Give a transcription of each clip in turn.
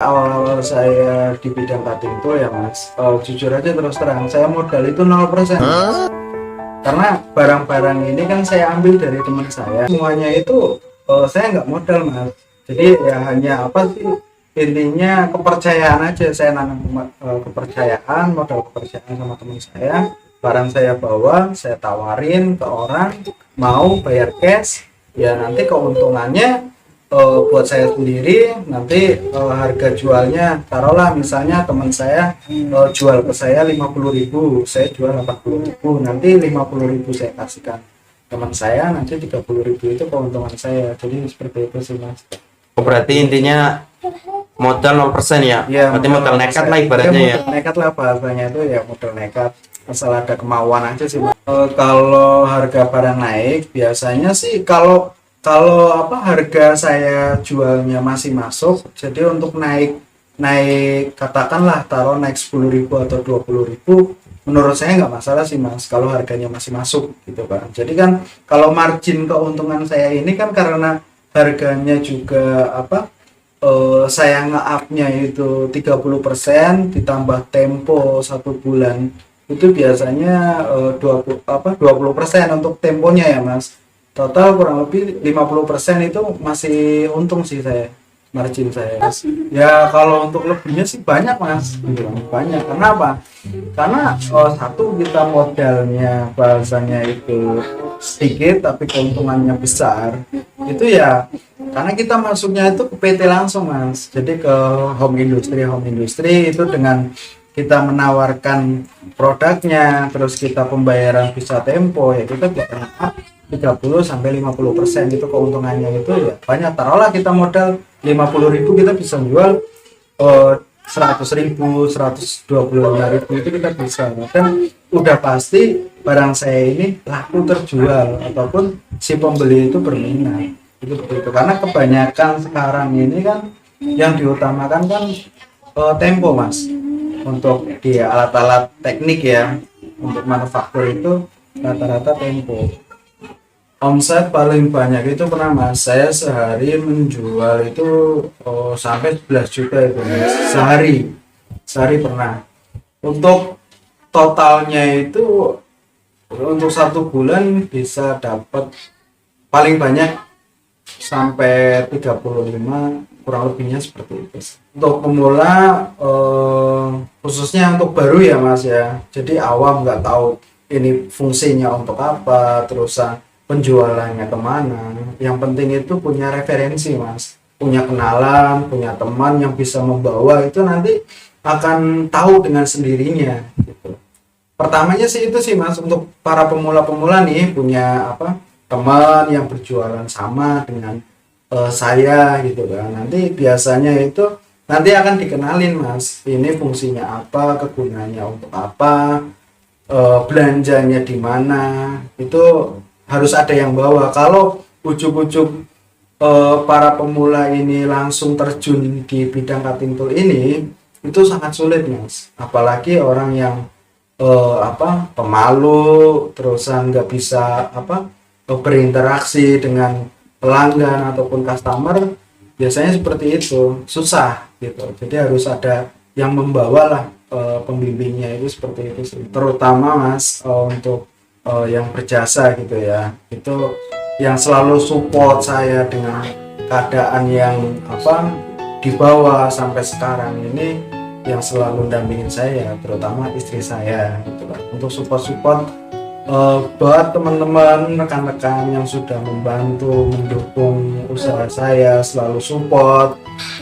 awal-awal saya di bidang cutting tool ya mas, jujur aja terus terang saya modal itu 0%. Karena barang-barang ini kan saya ambil dari teman saya, semuanya itu saya nggak modal mas. Jadi ya hanya apa sih, intinya kepercayaan aja, saya nanam kepercayaan, modal kepercayaan sama teman saya. Barang saya bawa, saya tawarin ke orang, mau bayar cash, ya nanti keuntungannya buat saya sendiri. Nanti harga jualnya taruhlah misalnya teman saya jual ke saya 50.000, saya jual 80.000, nanti 50.000 saya kasihkan teman saya, nanti 30.000 itu keuntungan saya. Jadi seperti itu sih mas. Berarti intinya modal 0% ya? Ya, berarti modal nekat lah ibaratnya ya? Modal nekat lah bahasanya itu ya, modal nekat, asal ada kemauan aja sih mas. Kalau harga barang naik biasanya sih, kalau apa harga saya jualnya masih masuk, jadi untuk naik katakanlah taruh naik 10.000 atau 20.000, menurut saya nggak masalah sih mas kalau harganya masih masuk gitu kan. Jadi kan kalau margin keuntungan saya ini kan karena harganya juga apa, saya nge-up-nya itu 30% ditambah tempo 1 bulan, itu biasanya 20% untuk temponya ya mas. Total kurang lebih 50% itu masih untung sih saya, margin saya. Ya kalau untuk lebihnya sih banyak mas, banyak. Kenapa? Karena satu, kita modalnya bahasanya itu sedikit tapi keuntungannya besar. Itu ya karena kita masuknya itu ke PT langsung mas, jadi ke home industry itu dengan kita menawarkan produknya, terus kita pembayaran bisa tempo, ya kita bisa 30-50% itu keuntungannya. Itu ya banyak, taruhlah kita modal 50.000, kita bisa jual 100.000, 125.000 itu kita bisa, dan udah pasti barang saya ini laku terjual ataupun si pembeli itu berminat. Itu begitu, karena kebanyakan sekarang ini kan yang diutamakan kan tempo mas, untuk di alat-alat teknik ya, untuk manufaktur itu rata-rata tempo. Omset paling banyak itu pernah mas, saya sehari menjual itu sampai 11 juta itu mas. Sehari pernah. Untuk totalnya itu untuk 1 bulan bisa dapat paling banyak sampai 35, kurang lebihnya seperti itu. Untuk pemula khususnya untuk baru ya mas ya, jadi awam nggak tahu ini fungsinya untuk apa, terusan penjualannya kemana. Yang penting itu punya referensi mas, punya kenalan, punya teman yang bisa membawa, itu nanti akan tahu dengan sendirinya gitu. Pertamanya sih itu sih mas, untuk para pemula-pemula nih, punya apa, teman yang berjualan sama dengan saya gitu kan. Nanti biasanya itu nanti akan dikenalin mas, ini fungsinya apa, kegunaannya untuk apa, belanjanya di mana, itu harus ada yang bawa. Kalau ujuk-ujuk para pemula ini langsung terjun di bidang cutting tool ini, itu sangat sulit mas, apalagi orang yang pemalu, terusan nggak bisa berinteraksi dengan pelanggan ataupun customer, biasanya seperti itu, susah gitu. Jadi harus ada yang membawa lah, pembimbingnya itu seperti itu sih. Terutama mas untuk yang berjasa gitu ya, itu yang selalu support saya dengan keadaan yang di bawah sampai sekarang ini, yang selalu dampingin saya, terutama istri saya gitu kan. Untuk support buat teman-teman, rekan-rekan yang sudah membantu mendukung usaha saya, selalu support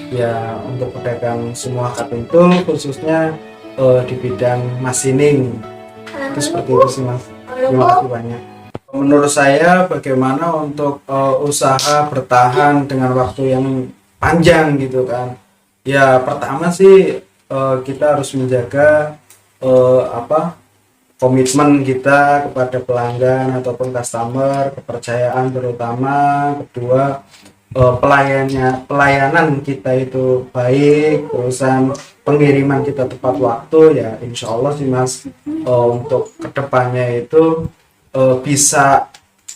ya, untuk pedagang semua cutting tool, khususnya di bidang machining, itu seperti itu sih mas. Terima kasih banyak. Menurut saya bagaimana untuk usaha bertahan dengan waktu yang panjang gitu kan. Ya pertama sih kita harus menjaga komitmen kita kepada pelanggan ataupun customer, kepercayaan terutama. Kedua, pelayanan kita itu baik, terusan pengiriman kita tepat waktu ya, insya Allah sih mas, untuk kedepannya itu bisa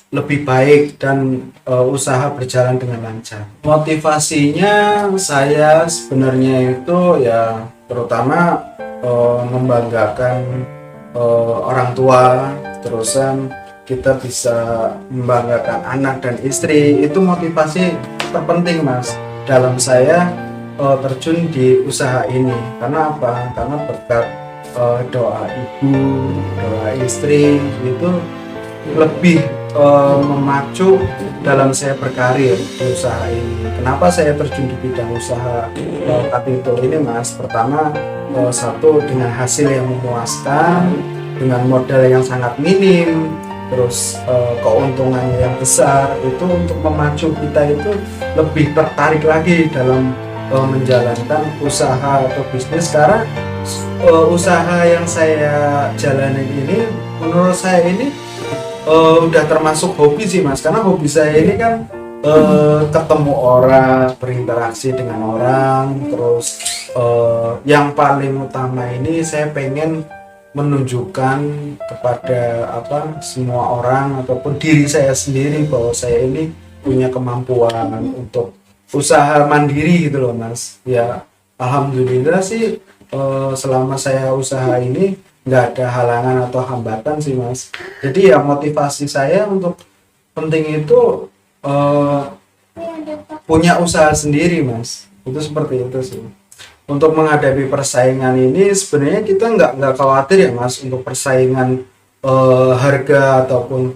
lebih baik dan usaha berjalan dengan lancar. Motivasinya saya sebenarnya itu ya terutama membanggakan orang tua, terusan kita bisa membanggakan anak dan istri, itu motivasi terpenting mas dalam saya terjun di usaha ini. Karena apa? Karena berkat doa ibu, doa istri itu lebih memacu dalam saya berkarir di usaha ini. Kenapa saya terjun di bidang usaha kapito ini mas? Pertama, satu dengan hasil yang memuaskan, dengan modal yang sangat minim, terus keuntungannya yang besar, itu untuk memacu kita itu lebih tertarik lagi dalam menjalankan usaha atau bisnis. Karena usaha yang saya jalani ini menurut saya ini udah termasuk hobi sih mas, karena hobi saya ini kan ketemu orang, berinteraksi dengan orang, terus yang paling utama ini saya pengen menunjukkan kepada semua orang ataupun diri saya sendiri bahwa saya ini punya kemampuan untuk usaha mandiri gitu loh mas. Ya alhamdulillah sih selama saya usaha ini nggak ada halangan atau hambatan sih mas. Jadi ya motivasi saya untuk penting itu punya usaha sendiri mas, itu seperti itu sih. Untuk menghadapi persaingan ini sebenarnya kita nggak khawatir ya mas untuk persaingan harga ataupun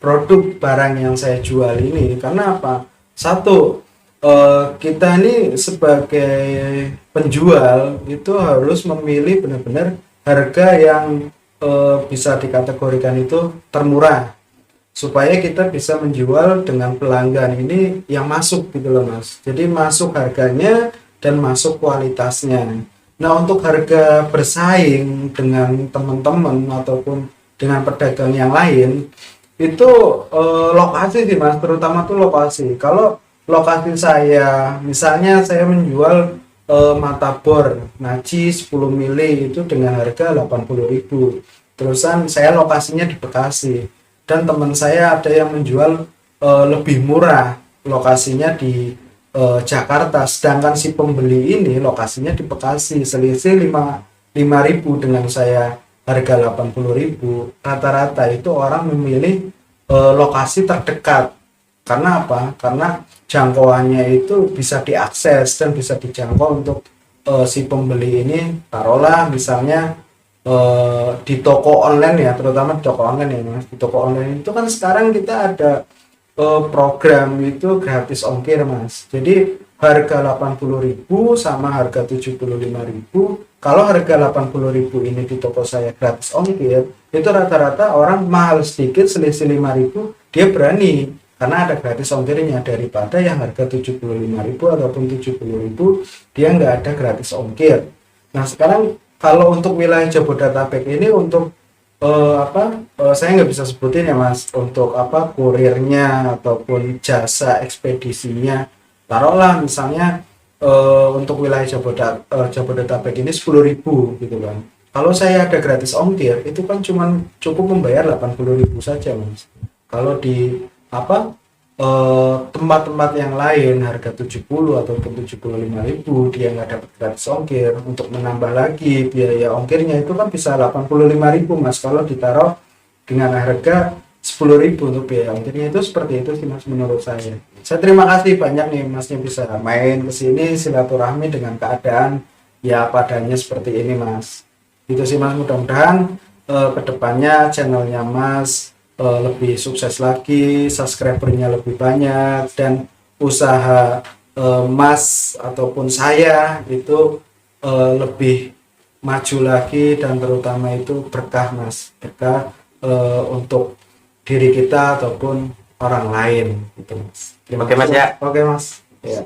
produk barang yang saya jual ini. Karena apa? Satu, kita ini sebagai penjual itu harus memilih benar-benar harga yang bisa dikategorikan itu termurah, supaya kita bisa menjual dengan pelanggan ini yang masuk gitu loh mas. Jadi masuk harganya dan masuk kualitasnya. Nah untuk harga bersaing dengan teman-teman ataupun dengan pedagang yang lain itu lokasi sih mas, terutama tuh lokasi. Kalau lokasi saya misalnya saya menjual matabor naci 10 mili itu dengan harga 80.000, terusan saya lokasinya di Bekasi dan teman saya ada yang menjual lebih murah, lokasinya di Jakarta, sedangkan si pembeli ini lokasinya di Bekasi, selisih 5.000 dengan saya harga 80.000. Rata-rata itu orang memilih lokasi terdekat. Karena apa? Karena jangkauannya itu bisa diakses dan bisa dijangkau untuk si pembeli ini. Taruhlah misalnya di toko online ya, terutama di toko online ya mas. Di toko online itu kan sekarang kita ada program itu gratis ongkir mas. Jadi harga 80.000 sama harga 75.000. Kalau harga 80.000 ini di toko saya gratis ongkir, itu rata-rata orang mahal sedikit selisih 5.000 dia berani, karena ada gratis ongkirnya, daripada yang harga 75.000 ataupun 70.000 dia nggak ada gratis ongkir. Nah sekarang kalau untuk wilayah Jabodetabek ini untuk saya nggak bisa sebutin ya mas, untuk kurirnya ataupun jasa ekspedisinya, taruhlah misalnya untuk wilayah Jabodetabek ini 10.000 gitu kan. Kalau saya ada gratis ongkir itu kan cukup membayar 80.000 saja mas. Kalau di tempat-tempat yang lain harga 70 ataupun 75.000 dia nggak dapat gratis ongkir, untuk menambah lagi biaya ongkirnya itu kan bisa 85.000 mas. Kalau ditaruh dengan harga 10.000 untuk biaya ongkirnya, itu seperti itu sih mas menurut saya. Saya terima kasih banyak nih masnya bisa main ke sini silaturahmi dengan keadaan ya padanya seperti ini mas. Itu sih mas, mudah-mudahan kedepannya channelnya mas lebih sukses lagi, subscribernya lebih banyak, dan usaha mas ataupun saya itu lebih maju lagi, dan terutama itu berkah mas, berkah untuk diri kita ataupun orang lain gitu mas. Oke mas ya. Oke mas ya.